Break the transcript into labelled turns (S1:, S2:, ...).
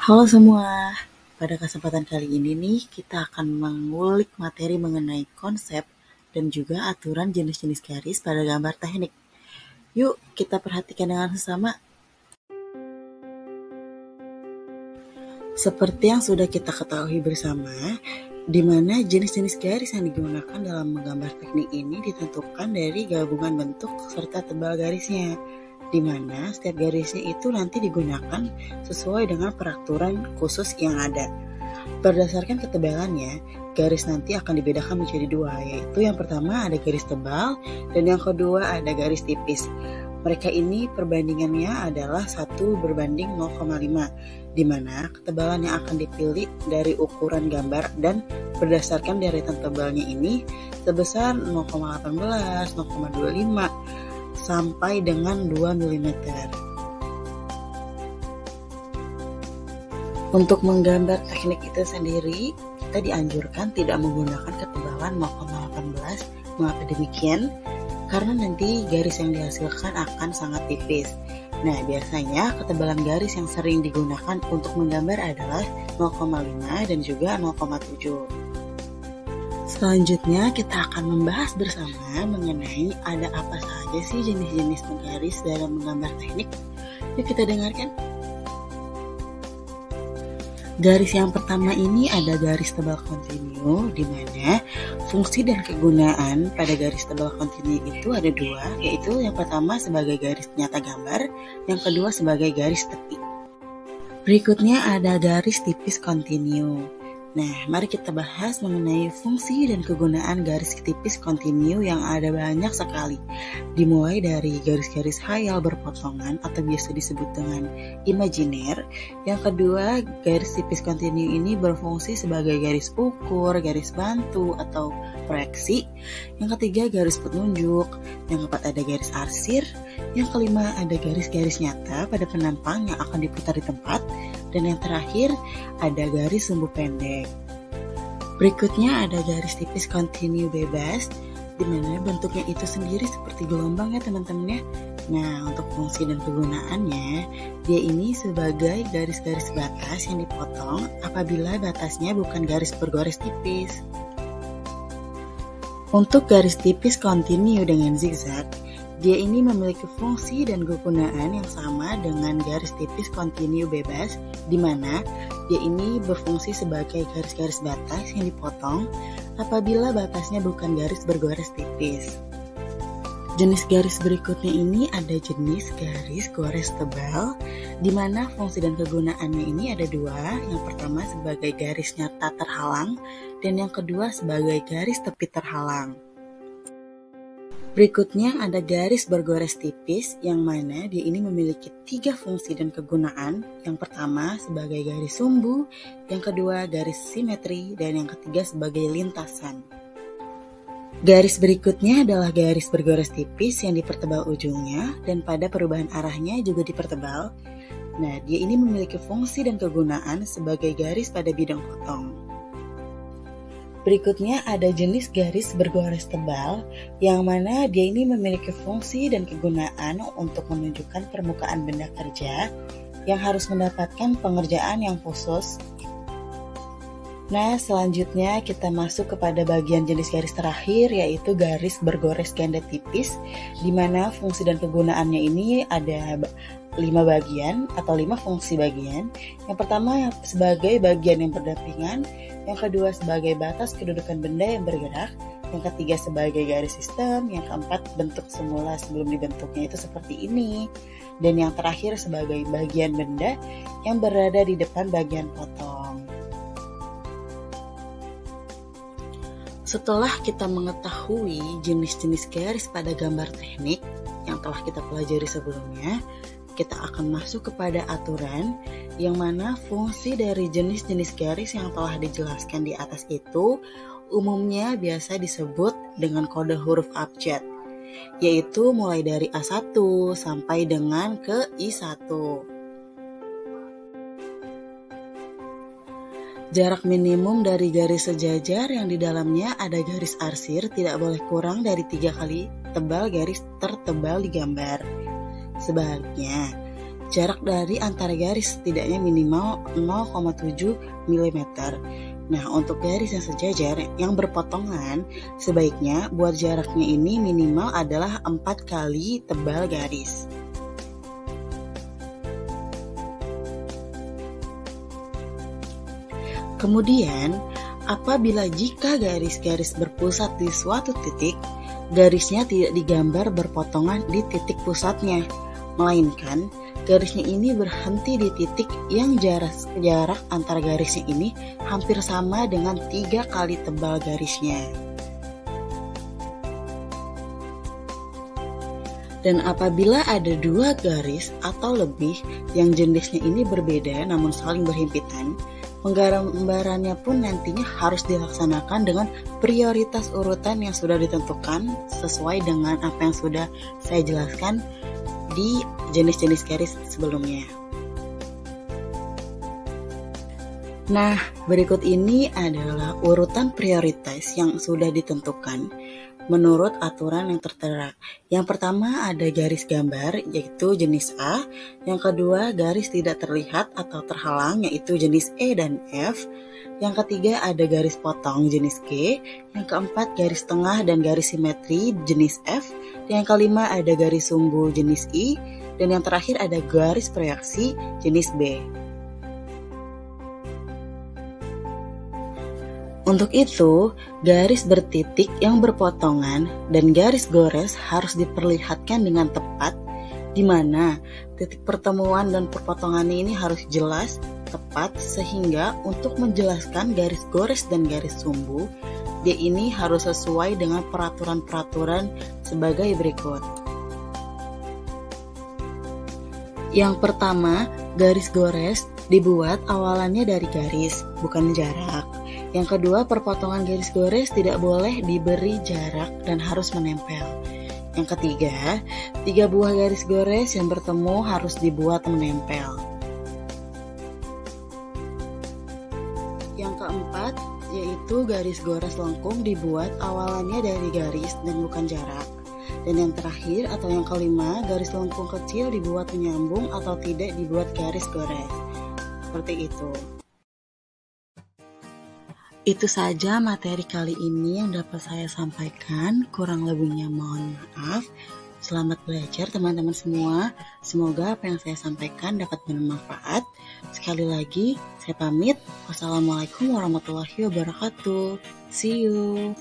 S1: Halo semua, pada kesempatan kali ini nih kita akan mengulik materi mengenai konsep dan juga aturan jenis-jenis garis pada gambar teknik. Yuk kita perhatikan dengan sesama. Seperti yang sudah kita ketahui bersama, di mana jenis-jenis garis yang digunakan dalam menggambar teknik ini ditentukan dari gabungan bentuk serta tebal garisnya, di mana setiap garisnya itu nanti digunakan sesuai dengan peraturan khusus yang ada. Berdasarkan ketebalannya, garis nanti akan dibedakan menjadi dua, yaitu yang pertama ada garis tebal dan yang kedua ada garis tipis. Mereka ini perbandingannya adalah 1:0,5, di mana ketebalan yang akan dipilih dari ukuran gambar dan berdasarkan deretan tebalnya ini sebesar 0,18, 0,25, sampai dengan 2 mm. Untuk menggambar teknik itu sendiri, kita dianjurkan tidak menggunakan ketebalan 0,18. Mengapa demikian? Karena nanti garis yang dihasilkan akan sangat tipis. Nah, biasanya ketebalan garis yang sering digunakan untuk menggambar adalah 0,5 dan juga 0,7. Selanjutnya kita akan membahas bersama mengenai ada apa saja sih jenis-jenis garis dalam menggambar teknik. Yuk kita dengarkan. Garis yang pertama ini ada garis tebal kontinu, di mana fungsi dan kegunaan pada garis tebal kontinu itu ada dua, yaitu yang pertama sebagai garis nyata gambar, yang kedua sebagai garis tepi. Berikutnya ada garis tipis kontinu. Nah, mari kita bahas mengenai fungsi dan kegunaan garis tipis kontinu yang ada banyak sekali. Dimulai dari garis-garis khayal berpotongan atau biasa disebut dengan imajiner. Yang kedua, garis tipis kontinu ini berfungsi sebagai garis ukur, garis bantu atau proyeksi. Yang ketiga, garis penunjuk. Yang keempat, ada garis arsir. Yang kelima, ada garis-garis nyata pada penampang yang akan diputar di tempat. Dan yang terakhir, ada garis sumbu pendek. Berikutnya ada garis tipis kontinu bebas, di mana bentuknya itu sendiri seperti gelombang ya teman-teman ya. Nah, untuk fungsi dan kegunaannya, dia ini sebagai garis-garis batas yang dipotong apabila batasnya bukan garis bergores tipis. Untuk garis tipis kontinu dengan zigzag, dia ini memiliki fungsi dan kegunaan yang sama dengan garis tipis kontinu bebas, di mana dia ini berfungsi sebagai garis-garis batas yang dipotong apabila batasnya bukan garis bergores tipis. Jenis garis berikutnya ini ada jenis garis gores tebal, di mana fungsi dan kegunaannya ini ada dua. Yang pertama sebagai garis nyata terhalang, dan yang kedua sebagai garis tepi terhalang. Berikutnya ada garis bergores tipis, yang mana dia ini memiliki tiga fungsi dan kegunaan. Yang pertama sebagai garis sumbu, yang kedua garis simetri, dan yang ketiga sebagai lintasan. Garis berikutnya adalah garis bergores tipis yang dipertebal ujungnya dan pada perubahan arahnya juga dipertebal. Nah, dia ini memiliki fungsi dan kegunaan sebagai garis pada bidang potong. Berikutnya ada jenis garis bergores tebal, yang mana dia ini memiliki fungsi dan kegunaan untuk menunjukkan permukaan benda kerja yang harus mendapatkan pengerjaan yang khusus. Nah, selanjutnya kita masuk kepada bagian jenis garis terakhir, yaitu garis bergores ganda tipis, di mana fungsi dan kegunaannya ini ada 5 bagian atau 5 fungsi bagian. Yang pertama sebagai bagian yang berdampingan, yang kedua sebagai batas kedudukan benda yang bergerak, yang ketiga sebagai garis sistem, yang keempat bentuk semula sebelum dibentuknya itu seperti ini, dan yang terakhir sebagai bagian benda yang berada di depan bagian potong. Setelah kita mengetahui jenis-jenis garis pada gambar teknik yang telah kita pelajari sebelumnya, kita akan masuk kepada aturan yang mana fungsi dari jenis-jenis garis yang telah dijelaskan di atas itu umumnya biasa disebut dengan kode huruf abjad, yaitu mulai dari A1 sampai dengan ke I1. Jarak minimum dari garis sejajar yang di dalamnya ada garis arsir tidak boleh kurang dari 3 kali tebal garis tertebal di gambar. Sebaliknya, jarak dari antara garis setidaknya minimal 0,7 mm. Nah, untuk garis yang sejajar yang berpotongan, sebaiknya buat jaraknya ini minimal adalah 4 kali tebal garis. Kemudian, apabila jika garis-garis berpusat di suatu titik, garisnya tidak digambar berpotongan di titik pusatnya, melainkan garisnya ini berhenti di titik yang jarak antara garisnya ini hampir sama dengan 3 kali tebal garisnya. Dan apabila ada 2 garis atau lebih yang jenisnya ini berbeda namun saling berhimpitan, penggambarannya pun nantinya harus dilaksanakan dengan prioritas urutan yang sudah ditentukan sesuai dengan apa yang sudah saya jelaskan di jenis-jenis garis sebelumnya. Nah, berikut ini adalah urutan prioritas yang sudah ditentukan menurut aturan yang tertera. Yang pertama ada garis gambar, yaitu jenis A. Yang kedua, garis tidak terlihat atau terhalang, yaitu jenis E dan F. Yang ketiga ada garis potong jenis G. Yang keempat, garis tengah dan garis simetri jenis F. Yang kelima ada garis sumbu jenis I. Dan yang terakhir ada garis proyeksi jenis B. Untuk itu, garis bertitik yang berpotongan dan garis gores harus diperlihatkan dengan tepat, di mana titik pertemuan dan perpotongannya ini harus jelas, tepat, sehingga untuk menjelaskan garis gores dan garis sumbu, dia ini harus sesuai dengan peraturan-peraturan sebagai berikut. Yang pertama, garis gores dibuat awalannya dari garis, bukan jarak. Yang kedua, perpotongan garis gores tidak boleh diberi jarak dan harus menempel. Yang ketiga, 3 buah garis gores yang bertemu harus dibuat menempel. Yang keempat, yaitu garis gores lengkung dibuat awalannya dari garis dan bukan jarak. Dan yang terakhir atau yang kelima, garis lengkung kecil dibuat menyambung atau tidak dibuat garis gores. Seperti itu. Itu saja materi kali ini yang dapat saya sampaikan. Kurang lebihnya mohon maaf. Selamat belajar teman-teman semua. Semoga apa yang saya sampaikan dapat bermanfaat. Sekali lagi, saya pamit. Wassalamualaikum warahmatullahi wabarakatuh. See you.